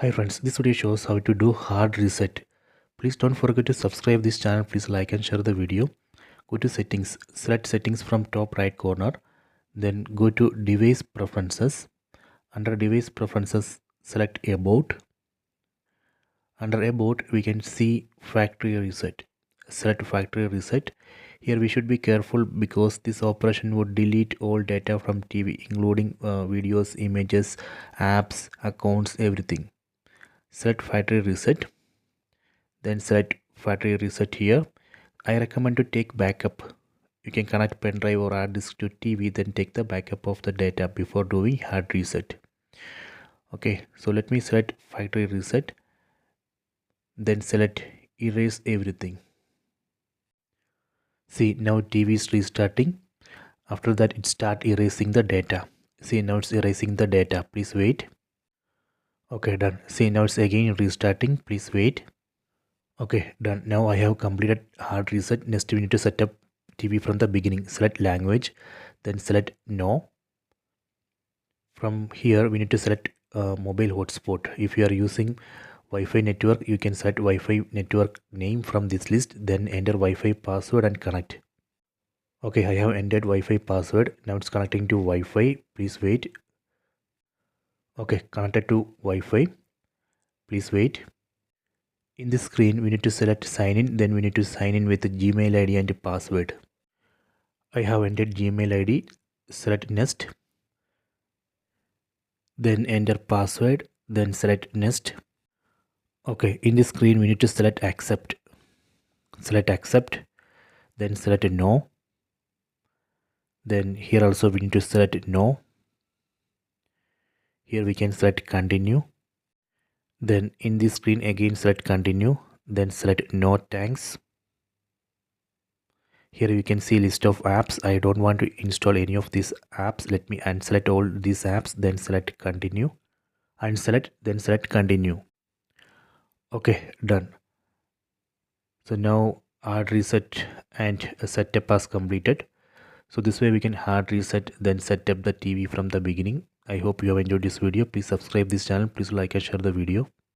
Hi friends, this video shows how to do hard reset. Please don't forget to subscribe this channel. Please like and share the video. Go to settings, select settings from top right corner. Then go to device preferences. Under device preferences, select about. Under about, we can see factory reset. Select factory reset. Here we should be careful because this operation would delete all data from TV, including videos, images, apps, accounts, everything. Select factory reset, then select factory reset here. I recommend to take backup. You can connect pen drive or hard disk to TV, then take the backup of the data before doing hard reset. Okay, so let me select factory reset, then select erase everything. See, now TV is restarting. After that it start erasing the data. See, now it's erasing the data. Please wait. Okay, done. See, now it's again restarting. Please wait. Okay, done. Now I have completed hard reset. Next we need to set up TV from the beginning. Select language, then select no. From here we need to select mobile hotspot. If you are using Wi-Fi network, you can select Wi-Fi network name from this list, then enter Wi-Fi password and connect. Okay, I have entered Wi-Fi password. Now it's connecting to Wi-Fi. Please wait. Okay, connected to Wi-Fi. Please wait. In this screen, we need to select sign in. Then we need to sign in with the Gmail ID and password. I have entered Gmail ID. Select next. Then enter password. Then select next. Okay, in this screen, we need to select accept. Select accept. Then select no. Then here also we need to select no. Here we can select continue. Then in this screen again select continue. Then select no thanks. Here you can see list of apps. I don't want to install any of these apps. Let me unselect all these apps. Then select continue. Unselect, then select continue. Okay, done. So now hard reset and setup is completed. So this way we can hard reset, then set up the TV from the beginning. I hope you have enjoyed this video. Please subscribe this channel. Please like and share the video.